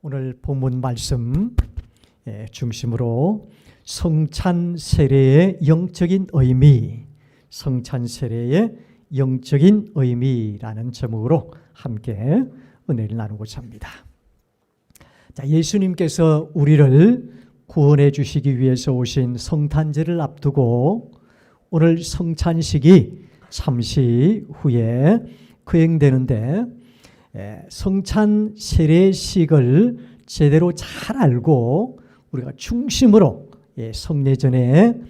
오늘 본문 말씀 중심으로 성찬 세례의 영적인 의미, 성찬 세례의 영적인 의미라는 제목으로 함께 은혜를 나누고자 합니다. 자, 예수님께서 우리를 구원해 주시기 위해서 오신 성탄절을 앞두고 오늘 성찬식이 잠시 후에 거행되는데 성찬 세례식을 제대로 잘 알고 우리가 중심으로 성례전에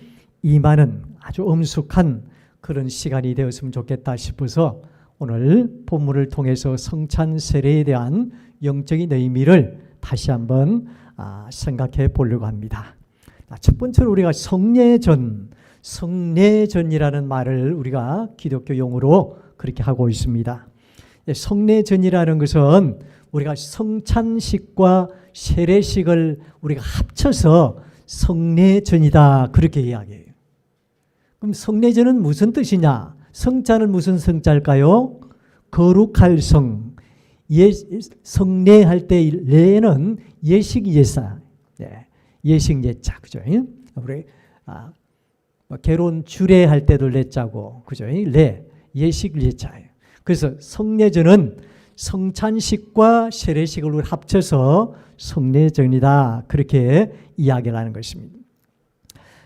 임하는 아주 엄숙한 그런 시간이 되었으면 좋겠다 싶어서 오늘 본문을 통해서 성찬 세례에 대한 영적인 의미를 다시 한번 생각해 보려고 합니다. 첫 번째로 우리가 성례전이라는 말을 우리가 기독교 용어로 그렇게 하고 있습니다. 성례전이라는 것은 우리가 성찬식과 세례식을 우리가 합쳐서 성례전이다 그렇게 이야기해요. 그럼 성례전은 무슨 뜻이냐? 성자는 무슨 성자일까요? 거룩할 성. 성례할 때 레는 예식 예사. 예식 예자. 그죠? 우리 결혼 주례할 때도 레자고. 그죠? 레. 예식 예자예요. 그래서 성례전은 성찬식과 세례식을 합쳐서 성례전이다 그렇게 이야기를 하는 것입니다.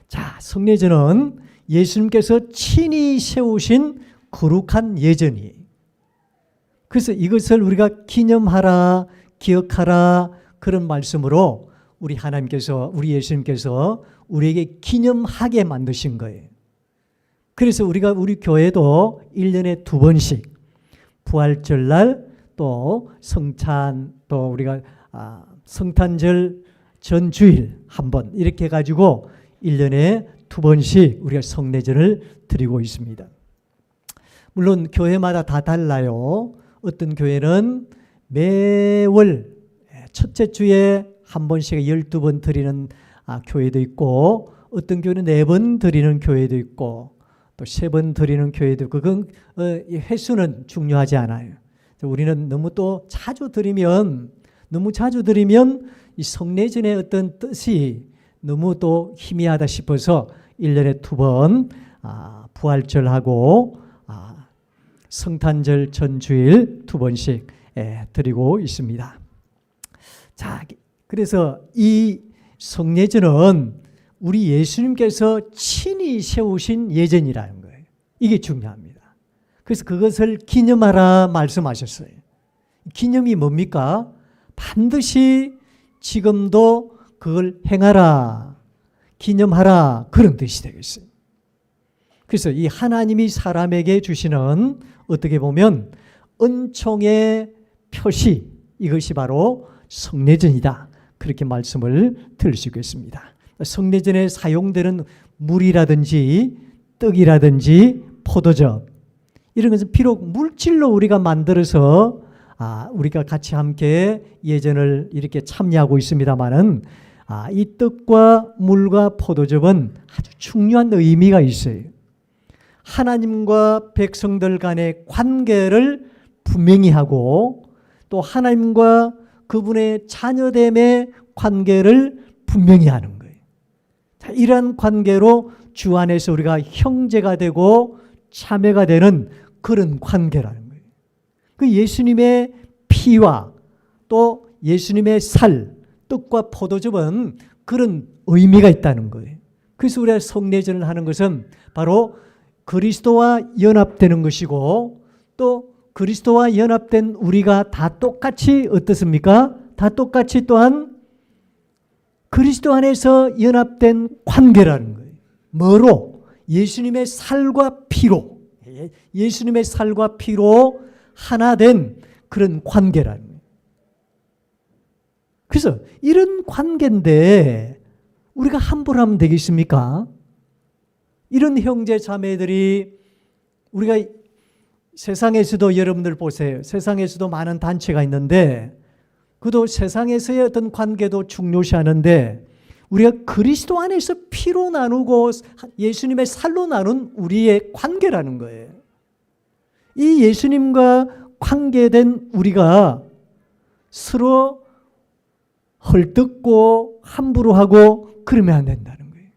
자, 성례전은 예수님께서 친히 세우신 거룩한 예전이에요. 그래서 이것을 우리가 기념하라, 기억하라 그런 말씀으로 우리 하나님께서, 우리 예수님께서 우리에게 기념하게 만드신 거예요. 그래서 우리 교회도 1년에 2번씩 부활절날 또 성찬 또 우리가 성탄절 전주일 한 번 이렇게 해가지고 1년에 2번씩 우리가 성례전을 드리고 있습니다. 물론 교회마다 다 달라요. 어떤 교회는 매월 첫째 주에 한 번씩 12번 드리는 교회도 있고 어떤 교회는 4번 드리는 교회도 있고 또 3번 드리는 교회도 있고 그건 횟수는 중요하지 않아요. 우리는 너무 자주 드리면 이 성례전의 어떤 뜻이 너무 또 희미하다 싶어서 1년에 2번 부활절하고 성탄절 전주일 2번씩 드리고 있습니다. 자, 그래서 이 성례전은 우리 예수님께서 친히 세우신 예전이라는 거예요. 이게 중요합니다. 그래서 그것을 기념하라 말씀하셨어요. 기념이 뭡니까? 반드시 지금도 그걸 행하라, 기념하라 그런 뜻이 되겠어요. 그래서 이 하나님이 사람에게 주시는 어떻게 보면 은총의 표시, 이것이 바로 성례전이다. 그렇게 말씀을 드릴 수 있겠습니다. 성례전에 사용되는 물이라든지 떡이라든지 포도즙 이런 것은 비록 물질로 우리가 만들어서 우리가 같이 함께 예전을 이렇게 참여하고 있습니다만은 이 떡과 물과 포도즙은 아주 중요한 의미가 있어요. 하나님과 백성들 간의 관계를 분명히 하고 또 하나님과 그분의 자녀됨의 관계를 분명히 하는 거예요. 자, 이러한 관계로 주 안에서 우리가 형제가 되고 자매가 되는 그런 관계라는 거예요. 그 예수님의 피와 또 예수님의 살, 떡과 포도즙은 그런 의미가 있다는 거예요. 그래서 우리가 성례전을 하는 것은 바로 그리스도와 연합되는 것이고 또 그리스도와 연합된 우리가 다 똑같이 어떻습니까? 다 똑같이 또한 그리스도 안에서 연합된 관계라는 거예요. 뭐로? 예수님의 살과 피로, 예수님의 살과 피로 하나 된 그런 관계라는 거예요. 그래서 이런 관계인데 우리가 함부로 하면 되겠습니까? 이런 형제 자매들이 우리가 세상에서도 여러분들 보세요. 세상에서도 많은 단체가 있는데 그도 세상에서의 어떤 관계도 중요시하는데 우리가 그리스도 안에서 피로 나누고 예수님의 살로 나눈 우리의 관계라는 거예요. 이 예수님과 관계된 우리가 서로 헐뜯고 함부로 하고 그러면 안 된다는 거예요.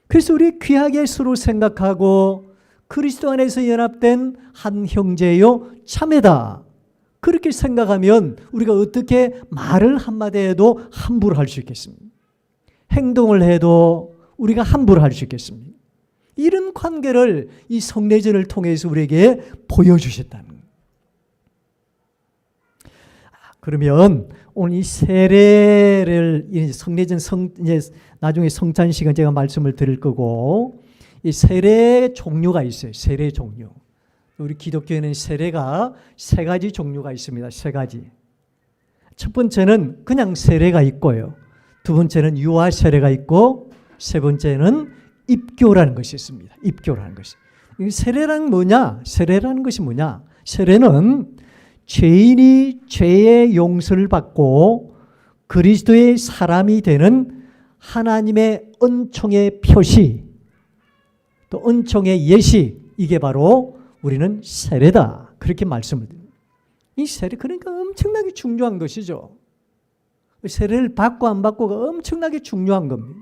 그래서 우리 귀하게 서로 생각하고 그리스도 안에서 연합된 한 형제요 자매다. 그렇게 생각하면 우리가 어떻게 말을 한마디 해도 함부로 할 수 있겠습니까? 행동을 해도 우리가 함부로 할 수 있겠습니까? 이런 관계를 이 성례전을 통해서 우리에게 보여주셨다는 거예요. 그러면 오늘 이 세례를 성례전 이제 나중에 성찬식은 제가 말씀을 드릴 거고 이 세례 종류가 있어요. 세례 종류. 우리 기독교에는 세례가 세 가지 종류가 있습니다. 세 가지. 첫 번째는 그냥 세례가 있고요. 두 번째는 유아 세례가 있고 세 번째는 입교라는 것이 있습니다. 입교라는 것이. 세례란 뭐냐? 세례라는 것이 뭐냐? 세례는 죄인이 죄의 용서를 받고 그리스도의 사람이 되는 하나님의 은총의 표시, 또 은총의 예시, 이게 바로 우리는 세례다. 그렇게 말씀을 드립니다. 이 세례 그러니까 엄청나게 중요한 것이죠. 세례를 받고 안 받고가 엄청나게 중요한 겁니다.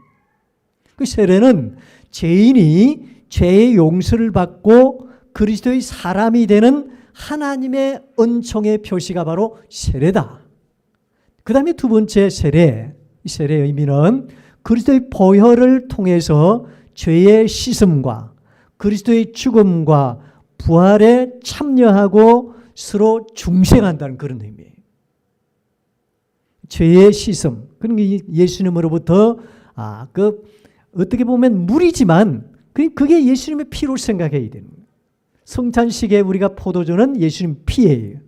그 세례는 죄인이 죄의 용서를 받고 그리스도의 사람이 되는 하나님의 은총의 표시가 바로 세례다. 그 다음에 두 번째 세례. 이 세례의 의미는 그리스도의 보혈을 통해서 죄의 씻음과 그리스도의 죽음과 부활에 참여하고 서로 중생한다는 그런 의미예요. 죄의 씻음. 그러니까 예수님으로부터 어떻게 보면 물이지만 그게 예수님의 피로 생각해야 됩니다. 성찬식에 우리가 포도주는 예수님 피예요.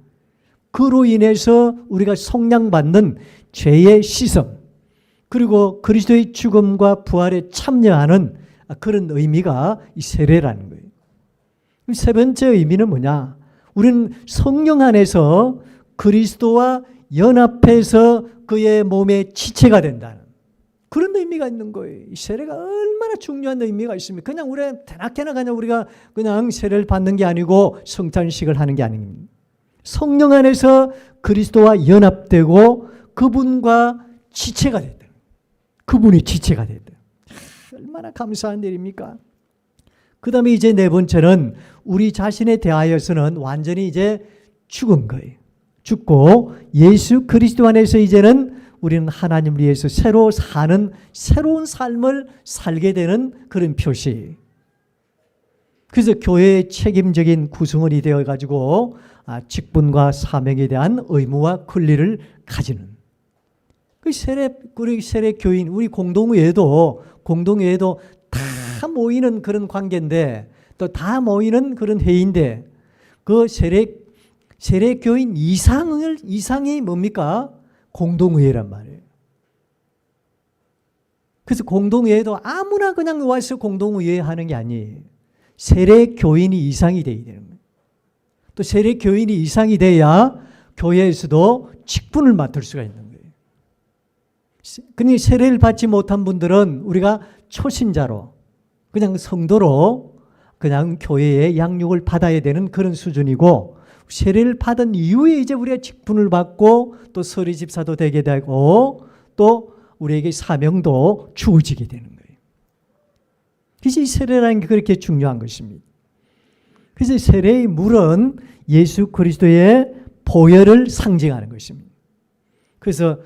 그로 인해서 우리가 속량받는 죄의 씻음 그리고 그리스도의 죽음과 부활에 참여하는 그런 의미가 이 세례라는 거예요. 세 번째 의미는 뭐냐? 우리는 성령 안에서 그리스도와 연합해서 그의 몸의 지체가 된다는 그런 의미가 있는 거예요. 이 세례가 얼마나 중요한 의미가 있습니까? 그냥 우리가 그냥 세례를 받는 게 아니고 성찬식을 하는 게 아닙니다. 성령 안에서 그리스도와 연합되고 그분과 지체가 됐다. 그분의 지체가 됐다. 얼마나 감사한 일입니까? 그 다음에 이제 네 번째는 우리 자신에 대하여서는 완전히 이제 죽은 거예요. 죽고 예수 그리스도 안에서 이제는 우리는 하나님을 위해서 새로 사는 새로운 삶을 살게 되는 그런 표시. 그래서 교회의 책임적인 구성원이 되어가지고 직분과 사명에 대한 의무와 권리를 가지는 우리 세례 교인, 우리 공동회에도 다 모이는 그런 관계인데 또 다 모이는 그런 회의인데 그 세례 교인 이상이 뭡니까? 공동회의란 말이에요. 그래서 공동회의도 아무나 그냥 와서 공동회의 하는 게 아니에요. 세례 교인이 이상이 돼야 되는 거예요. 또 세례 교인이 이상이 돼야 교회에서도 직분을 맡을 수가 있는 거예요. 그러니 세례를 받지 못한 분들은 우리가 초신자로 그냥 성도로 그냥 교회의 양육을 받아야 되는 그런 수준이고 세례를 받은 이후에 이제 우리가 직분을 받고 또 서리 집사도 되게 되고 또 우리에게 사명도 주어지게 되는 거예요. 그래서 이 세례라는 게 그렇게 중요한 것입니다. 그래서 세례의 물은 예수 그리스도의 보혈을 상징하는 것입니다. 그래서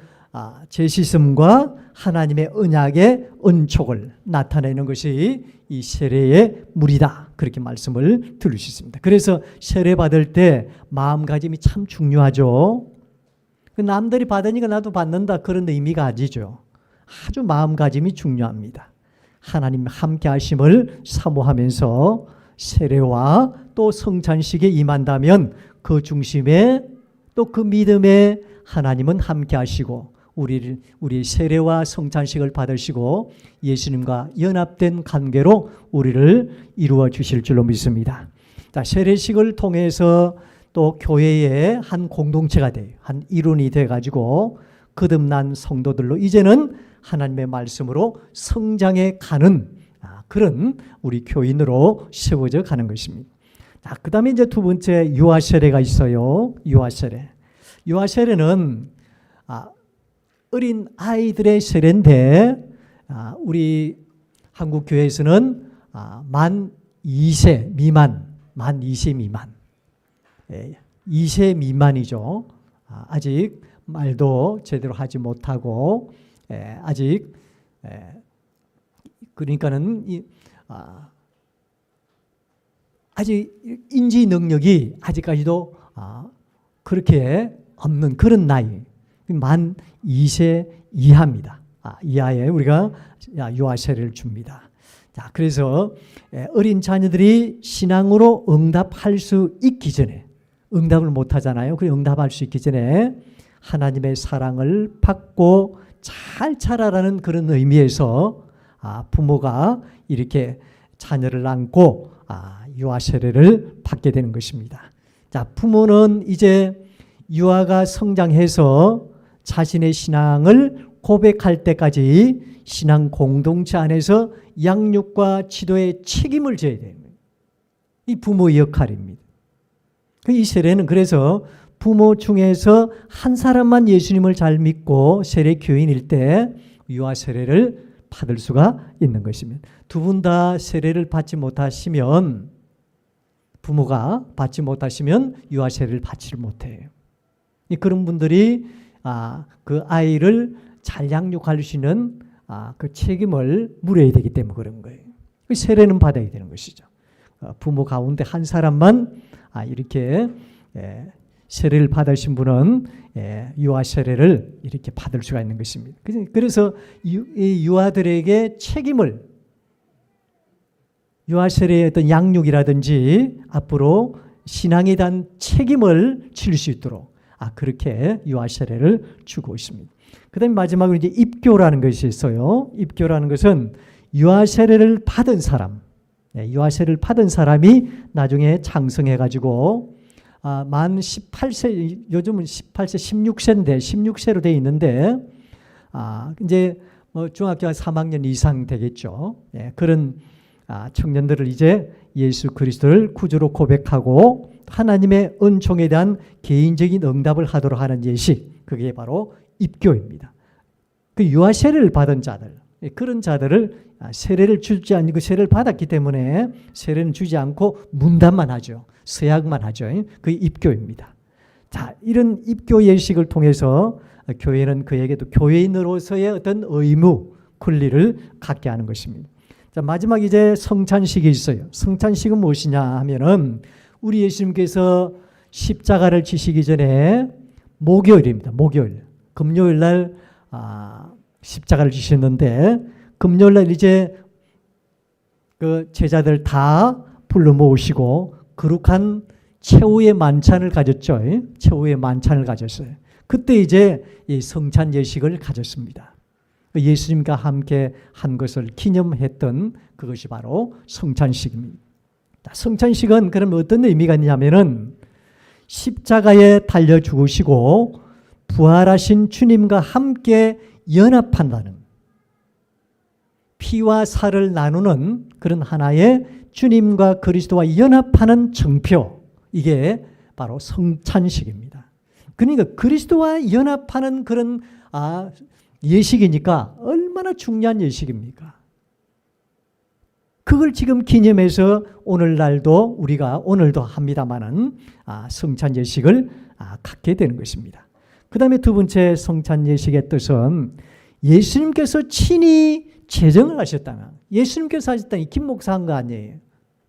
제시슴과 하나님의 언약의 은촉을 나타내는 것이 이 세례의 물이다. 그렇게 말씀을 들을 수 있습니다. 그래서 세례 받을 때 마음가짐이 참 중요하죠. 남들이 받으니까 나도 받는다 그런 의미가 아니죠. 아주 마음가짐이 중요합니다. 하나님 함께 하심을 사모하면서 세례와 또 성찬식에 임한다면 그 중심에 또 그 믿음에 하나님은 함께 하시고 우리 세례와 성찬식을 받으시고 예수님과 연합된 관계로 우리를 이루어 주실 줄로 믿습니다. 자, 세례식을 통해서 또 교회의 한 공동체가 돼요. 한 일원이 돼가지고 거듭난 성도들로 이제는 하나님의 말씀으로 성장해 가는 그런 우리 교인으로 세워져 가는 것입니다. 그 다음에 이제 두 번째 유아 세례가 있어요. 유아 세례는 어린 아이들의 세례인데 우리 한국 교회에서는 만 2세 미만, 만 2세 미만, 2세 미만이죠. 아직 말도 제대로 하지 못하고 아직 그러니까는 아직 인지 능력이 아직까지도 그렇게 없는 그런 나이, 만 2세 이하입니다. 이하에 우리가 유아 세례를 줍니다. 자, 그래서 어린 자녀들이 신앙으로 응답할 수 있기 전에, 응답을 못 하잖아요. 그 응답할 수 있기 전에 하나님의 사랑을 받고 잘 자라라는 그런 의미에서 부모가 이렇게 자녀를 안고 유아 세례를 받게 되는 것입니다. 자, 부모는 이제 유아가 성장해서 자신의 신앙을 고백할 때까지 신앙 공동체 안에서 양육과 지도의 책임을 져야 되는 거예요. 이 부모의 역할입니다. 이 세례는 그래서 부모 중에서 한 사람만 예수님을 잘 믿고 세례 교인일 때 유아 세례를 받을 수가 있는 것입니다. 두 분 다 세례를 받지 못하시면, 부모가 받지 못하시면 유아 세례를 받지를 못해요. 그런 분들이 그 아이를 잘 양육할 수 있는 그 책임을 물어야 되기 때문에 그런 거예요. 세례는 받아야 되는 것이죠. 부모 가운데 한 사람만 이렇게 세례를 받으신 분은 유아 세례를 이렇게 받을 수가 있는 것입니다. 그래서 유아들에게 책임을, 유아 세례의 어떤 양육이라든지 앞으로 신앙에 대한 책임을 질 수 있도록 그렇게 유아 세례를 주고 있습니다. 그 다음에 마지막으로 이제 입교라는 것이 있어요. 입교라는 것은 유아 세례를 받은 사람, 유아 세례를 받은 사람이 나중에 장성해가지고 만 18세, 요즘은 18세, 16세인데 16세로 되어 있는데 이제 뭐 중학교 3학년 이상 되겠죠. 그런 청년들을 이제 예수 그리스도를 구주로 고백하고 하나님의 은총에 대한 개인적인 응답을 하도록 하는 예식, 그게 바로 입교입니다. 그 유아 세례를 받은 자들, 그런 자들을 세례를 주지 않고 세례를 받았기 때문에 세례는 주지 않고 문답만 하죠. 서약만 하죠. 그게 입교입니다. 자, 이런 입교 예식을 통해서 교회는 그에게도 교회인으로서의 어떤 의무, 권리를 갖게 하는 것입니다. 자, 마지막 이제 성찬식이 있어요. 성찬식은 무엇이냐 하면은 우리 예수님께서 십자가를 지시기 전에 목요일입니다. 목요일. 금요일 날 십자가를 지셨는데 금요일 날 이제 그 제자들 다 불러 모으시고 거룩한 최후의 만찬을 가졌죠. 최후의 만찬을 가졌어요. 그때 이제 이 성찬 예식을 가졌습니다. 예수님과 함께 한 것을 기념했던 그것이 바로 성찬식입니다. 성찬식은 그럼 어떤 의미가 있냐면은 십자가에 달려 죽으시고 부활하신 주님과 함께 연합한다는, 피와 살을 나누는 그런 하나의 주님과 그리스도와 연합하는 정표, 이게 바로 성찬식입니다. 그러니까 그리스도와 연합하는 그런 예식이니까 얼마나 중요한 예식입니까? 그걸 지금 기념해서 오늘날도 우리가 오늘도 합니다마는 성찬 예식을 갖게 되는 것입니다. 그 다음에 두 번째 성찬 예식의 뜻은 예수님께서 친히 제정을 하셨다면, 예수님께서 하셨다니 김 목사 한 거 아니에요.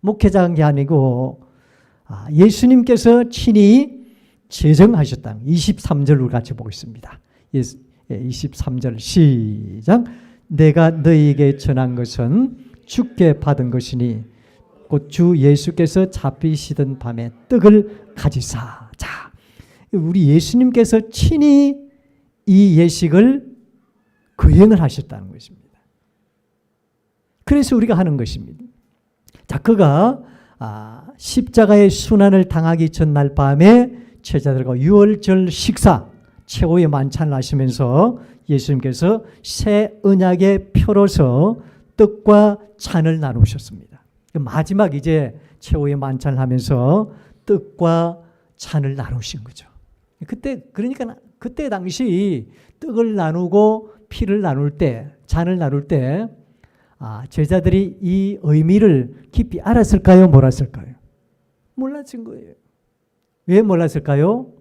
목회자 한 게 아니고 예수님께서 친히 제정하셨다는 23절을 같이 보겠습니다. 23절 시작. 내가 너희에게 전한 것은 주께 받은 것이니 곧 주 예수께서 잡히시던 밤에 떡을 가지사. 자, 우리 예수님께서 친히 이 예식을 거행을 하셨다는 것입니다. 그래서 우리가 하는 것입니다. 자, 그가 십자가의 순환을 당하기 전날 밤에 제자들과 유월절 식사, 최후의 만찬을 하시면서 예수님께서 새 언약의 표로서 떡과 잔을 나누셨습니다. 마지막 이제 최후의 만찬을 하면서 떡과 잔을 나누신 거죠. 그때 그러니까 그때 당시 떡을 나누고 피를 나눌 때, 잔을 나눌 때 제자들이 이 의미를 깊이 알았을까요? 몰랐을까요? 몰랐은 거예요. 왜 몰랐을까요?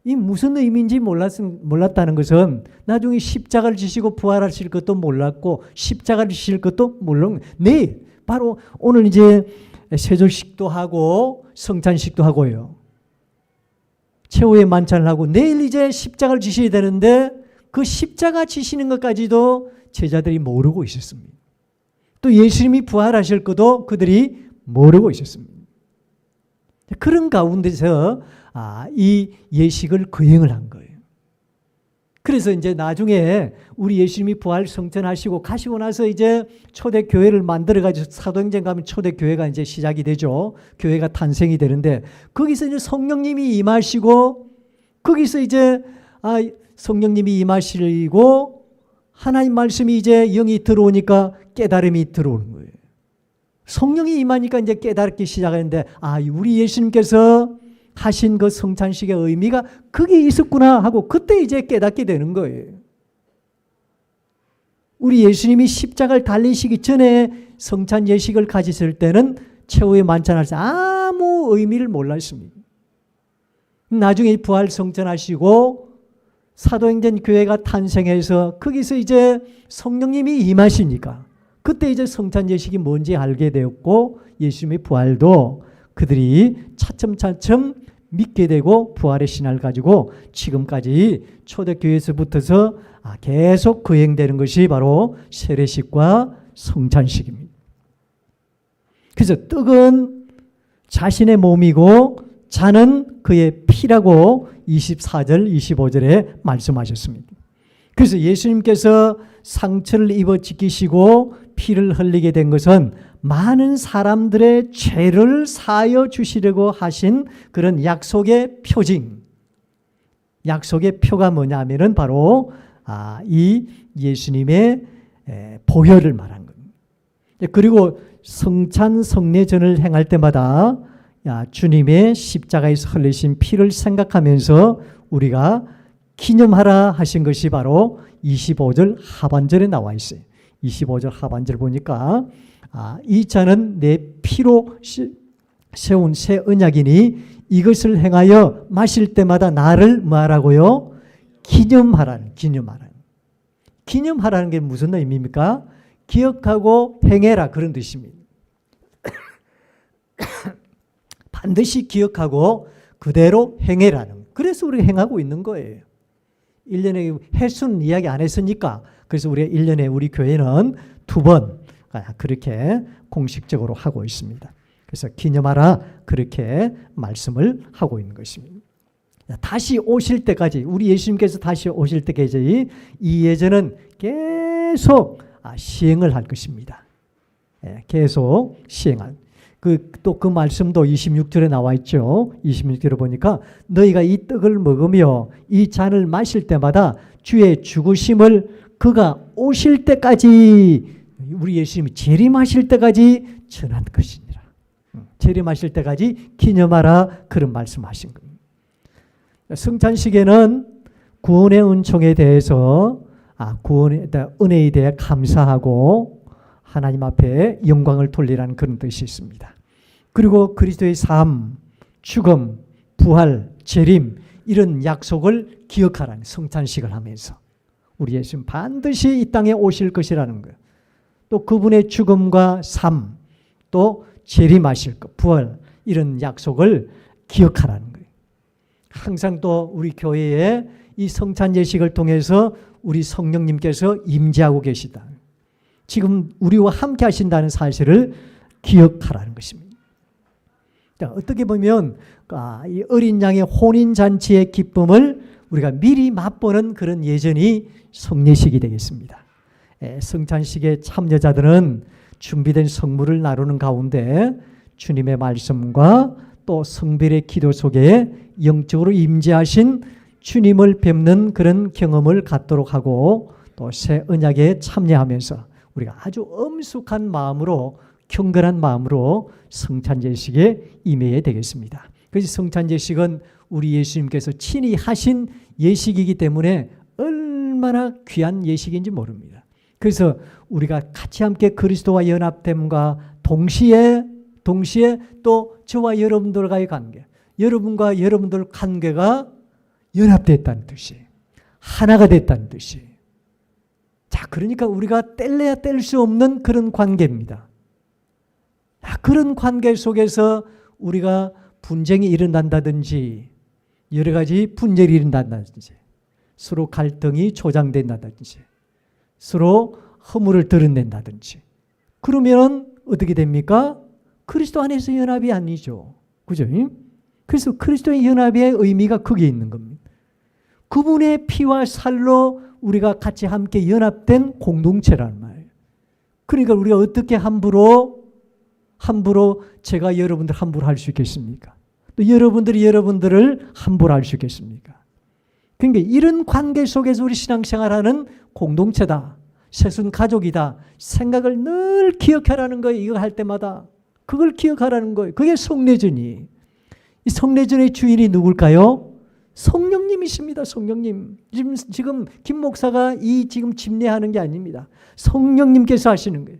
이 무슨 의미인지 몰랐다는 것은 나중에 십자가를 지시고 부활하실 것도 몰랐고 십자가를 지실 것도 몰랐고 네, 바로 오늘 이제 세조식도 하고 성찬식도 하고요. 최후의 만찬을 하고 내일 이제 십자가를 지셔야 되는데 그 십자가 지시는 것까지도 제자들이 모르고 있었습니다. 또 예수님이 부활하실 것도 그들이 모르고 있었습니다. 그런 가운데서 이 예식을 거행을 한 거예요. 그래서 이제 나중에 우리 예수님이 부활 성천하시고 가시고 나서 이제 초대교회를 만들어가지고 사도행전 가면 초대교회가 이제 시작이 되죠. 교회가 탄생이 되는데 거기서 이제 성령님이 임하시고 거기서 이제 성령님이 임하시고 하나님 말씀이 이제 영이 들어오니까 깨달음이 들어오는 거예요. 성령이 임하니까 이제 깨닫기 시작하는데 우리 예수님께서 하신 그 성찬식의 의미가 그게 있었구나 하고 그때 이제 깨닫게 되는 거예요. 우리 예수님이 십자가를 달리시기 전에 성찬 예식을 가지실 때는 최후의 만찬할 때 아무 의미를 몰랐습니다. 나중에 부활 성찬하시고 사도행전 교회가 탄생해서 거기서 이제 성령님이 임하시니까 그때 이제 성찬 예식이 뭔지 알게 되었고 예수님의 부활도 그들이 차츰차츰 믿게 되고 부활의 신앙을 가지고 지금까지 초대교회에서부터서 계속 거행되는 것이 바로 세례식과 성찬식입니다. 그래서 떡은 자신의 몸이고 잔은 그의 피라고 24절, 25절에 말씀하셨습니다. 그래서 예수님께서 상처를 입어 지키시고 피를 흘리게 된 것은 많은 사람들의 죄를 사하여 주시려고 하신 그런 약속의 표징. 약속의 표가 뭐냐면은 바로 이 예수님의 보혈을 말한 겁니다. 그리고 성찬 성례전을 행할 때마다 주님의 십자가에서 흘리신 피를 생각하면서 우리가 기념하라 하신 것이 바로 25절 하반절에 나와 있어요. 25절 하반절 보니까 이 잔은 내 피로 세운 새 언약이니 이것을 행하여 마실 때마다 나를 뭐하라고요? 기념하라는. 기념하라는 게 무슨 의미입니까? 기억하고 행해라 그런 뜻입니다. 반드시 기억하고 그대로 행해라는. 그래서 우리가 행하고 있는 거예요. 1년에 횟수는 이야기 안 했으니까 그래서 우리가 1년에 우리 교회는 2번 그렇게 공식적으로 하고 있습니다. 그래서 기념하라 그렇게 말씀을 하고 있는 것입니다. 다시 오실 때까지 우리 예수님께서 다시 오실 때까지 이 예전은 계속 시행을 할 것입니다. 계속 시행할. 또 그 말씀도 26절에 나와 있죠. 26절에 보니까 너희가 이 떡을 먹으며 이 잔을 마실 때마다 주의 죽으심을 그가 오실 때까지 우리 예수님이 재림하실 때까지 전한 것이니라. 재림하실 때까지 기념하라 그런 말씀하신 겁니다. 성찬식에는 구원의 은총에 대해서 구원의 은혜에 대해 감사하고 하나님 앞에 영광을 돌리라는 그런 뜻이 있습니다. 그리고 그리스도의 삶, 죽음, 부활, 재림 이런 약속을 기억하라는 성찬식을 하면서 우리 예수님 반드시 이 땅에 오실 것이라는 거예요. 또 그분의 죽음과 삶, 또 재림하실 것, 부활 이런 약속을 기억하라는 거예요. 항상 또 우리 교회에 이 성찬 예식을 통해서 우리 성령님께서 임재하고 계시다. 지금 우리와 함께 하신다는 사실을 기억하라는 것입니다. 어떻게 보면 이 어린 양의 혼인잔치의 기쁨을 우리가 미리 맛보는 그런 예전이 성례식이 되겠습니다. 성찬식의 참여자들은 준비된 성물을 나누는 가운데 주님의 말씀과 또 성별의 기도 속에 영적으로 임재하신 주님을 뵙는 그런 경험을 갖도록 하고 또 새 언약에 참여하면서 우리가 아주 엄숙한 마음으로 경건한 마음으로 성찬 예식에 임해야 되겠습니다. 그래서 성찬 예식은 우리 예수님께서 친히 하신 예식이기 때문에 얼마나 귀한 예식인지 모릅니다. 그래서 우리가 같이 함께 그리스도와 연합됨과 동시에 또 저와 여러분들과의 관계, 여러분과 여러분들 관계가 연합됐다는 뜻이에요. 하나가 됐다는 뜻이에요. 자, 그러니까 우리가 뗄래야 뗄 수 없는 그런 관계입니다. 그런 관계 속에서 우리가 분쟁이 일어난다든지 여러 가지 분열이 일어난다든지 서로 갈등이 조장된다든지 서로 허물을 드러낸다든지 그러면 어떻게 됩니까? 그리스도 안에서 연합이 아니죠. 그죠? 그래서 그리스도의 연합의 의미가 거기에 있는 겁니다. 그분의 피와 살로 우리가 같이 함께 연합된 공동체라는 말이에요. 그러니까 우리가 어떻게 함부로 제가 여러분들 함부로 할 수 있겠습니까? 또 여러분들이 여러분들을 함부로 할 수 있겠습니까? 그러니까 이런 관계 속에서 우리 신앙생활하는 공동체다. 새순 가족이다. 생각을 늘 기억하라는 거예요. 이거 할 때마다. 그걸 기억하라는 거예요. 그게 성례전이. 이 성례전의 주인이 누굴까요? 성령님이십니다. 성령님. 지금 김 목사가 지금 집례하는 게 아닙니다. 성령님께서 하시는 거예요.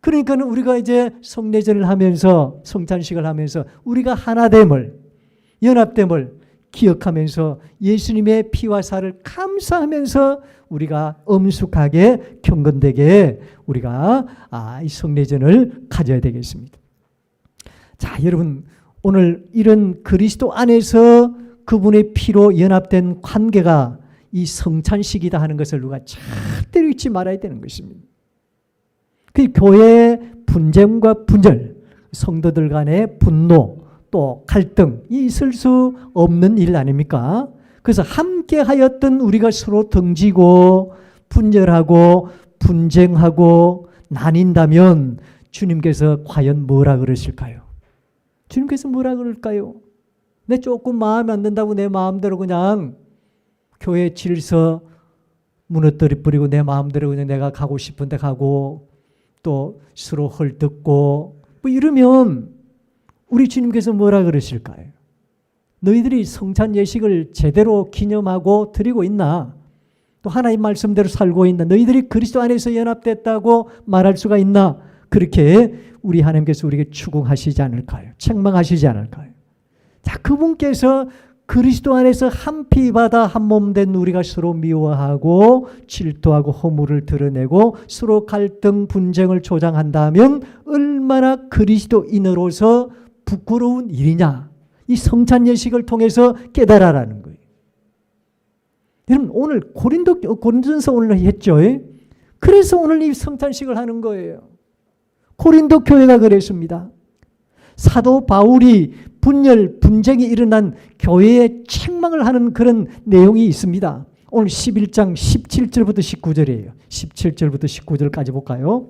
그러니까 우리가 이제 성례전을 하면서 성찬식을 하면서 우리가 하나됨을 연합됨을 기억하면서 예수님의 피와 살을 감사하면서 우리가 엄숙하게 경건되게 우리가 이 성례전을 가져야 되겠습니다. 자, 여러분 오늘 이런 그리스도 안에서 그분의 피로 연합된 관계가 이 성찬식이다 하는 것을 누가 절대로 잊지 말아야 되는 것입니다. 그 교회의 분쟁과 분열, 성도들 간의 분노, 또 갈등이 있을 수 없는 일 아닙니까? 그래서 함께 하였던 우리가 서로 등지고 분열하고 분쟁하고 나뉜다면 주님께서 과연 뭐라 그러실까요? 주님께서 뭐라 그럴까요? 내 조금 마음에 안 든다고 내 마음대로 그냥 교회 질서 무너뜨려 버리고 내 마음대로 그냥 내가 가고 싶은데 가고 또 서로 헐뜯고 뭐 이러면 우리 주님께서 뭐라 그러실까요? 너희들이 성찬 예식을 제대로 기념하고 드리고 있나? 또 하나님 말씀대로 살고 있나? 너희들이 그리스도 안에서 연합됐다고 말할 수가 있나? 그렇게 우리 하나님께서 우리에게 추궁하시지 않을까요? 책망하시지 않을까요? 자, 그분께서 그리스도 안에서 한 피 바다 한 몸 된 우리가 서로 미워하고 질투하고 허물을 드러내고 서로 갈등 분쟁을 조장한다면 얼마나 그리스도인으로서 부끄러운 일이냐. 이 성찬 예식을 통해서 깨달아라는 거예요. 여러분 오늘 고린도전서 오늘 했죠. 그래서 오늘 이 성찬식을 하는 거예요. 고린도 교회가 그랬습니다. 사도 바울이 분열, 분쟁이 일어난 교회에 책망을 하는 그런 내용이 있습니다. 오늘 11장 17절부터 19절이에요. 17절부터 19절까지 볼까요?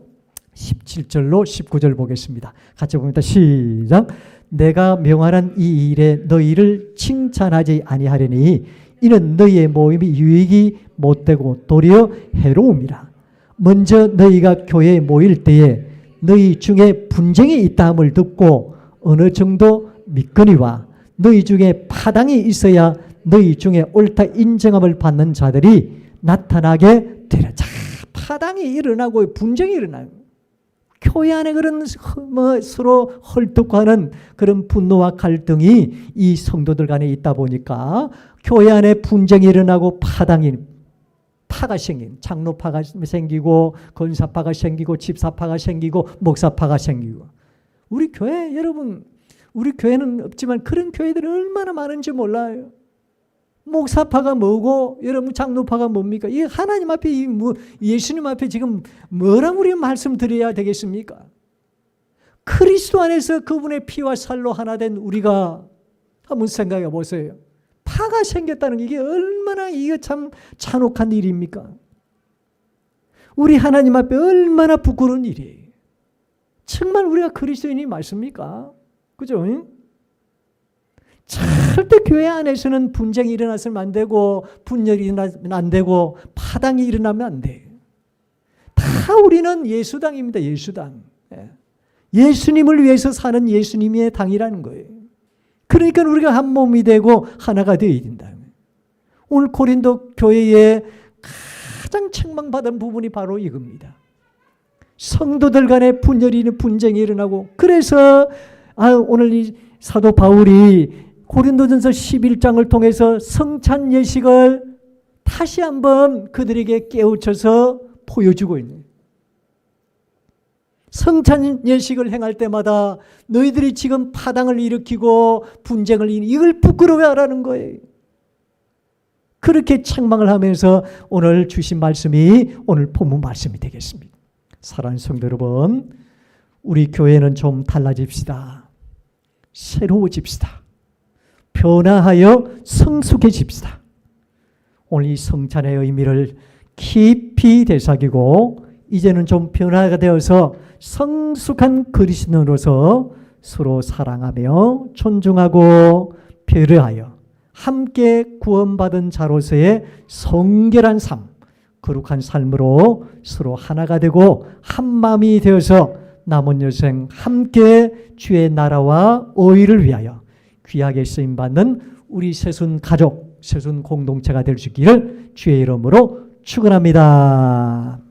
17절로 19절 보겠습니다. 같이 봅니다. 시작. 내가 명하는 이 일에 너희를 칭찬하지 아니하려니 이는 너희의 모임이 유익이 못되고 도리어 해로움이라. 먼저 너희가 교회에 모일 때에 너희 중에 분쟁이 있다함을 듣고 어느 정도 믿거니와 너희 중에 파당이 있어야 너희 중에 옳다 인정함을 받는 자들이 나타나게 되라. 자, 파당이 일어나고 분쟁이 일어나요. 교회 안에 그런 서로 헐떡하는 그런 분노와 갈등이 이 성도들 간에 있다 보니까 교회 안에 분쟁이 일어나고 파가 생긴 장로파가 생기고 권사파가 생기고 집사파가 생기고 목사파가 생기고 우리 교회 여러분 우리 교회는 없지만 그런 교회들이 얼마나 많은지 몰라요. 목사파가 뭐고 여러분 장로파가 뭡니까? 이 하나님 앞에 예수님 앞에 지금 뭐라고 우리 말씀드려야 되겠습니까? 그리스도 안에서 그분의 피와 살로 하나 된 우리가 한번 생각해 보세요. 파가 생겼다는 게 이게 얼마나 이게 참 잔혹한 일입니까? 우리 하나님 앞에 얼마나 부끄러운 일이에요. 정말 우리가 그리스도인이 맞습니까? 그죠? 절대 교회 안에서는 분쟁이 일어나서는 안 되고 분열이 일어나면 안 되고 파당이 일어나면 안 돼요. 다 우리는 예수당입니다. 예수당. 예수님을 위해서 사는 예수님의 당이라는 거예요. 그러니까 우리가 한 몸이 되고 하나가 되어야 된다. 오늘 고린도 교회에 가장 책망받은 부분이 바로 이겁니다. 성도들 간에 분쟁이 일어나고, 그래서 오늘 이 사도 바울이 고린도전서 11장을 통해서 성찬 예식을 다시 한번 그들에게 깨우쳐서 보여주고 있는 거예요. 성찬 예식을 행할 때마다 너희들이 지금 파당을 일으키고 분쟁을 이걸 부끄러워하라는 거예요. 그렇게 책망을 하면서 오늘 주신 말씀이 오늘 본문 말씀이 되겠습니다. 사랑하는 성도 여러분, 우리 교회는 좀 달라집시다. 새로워집시다. 변화하여 성숙해집시다. 오늘 이 성찬의 의미를 깊이 되새기고 이제는 좀 변화가 되어서 성숙한 그리스도인으로서 서로 사랑하며 존중하고 배려하여 함께 구원받은 자로서의 성결한 삶, 거룩한 삶으로 서로 하나가 되고 한 마음이 되어서 남은 여생 함께 주의 나라와 의를 위하여 귀하게 쓰임받는 우리 새순 가족, 새순 공동체가 될 수 있기를 주의 이름으로 축원합니다.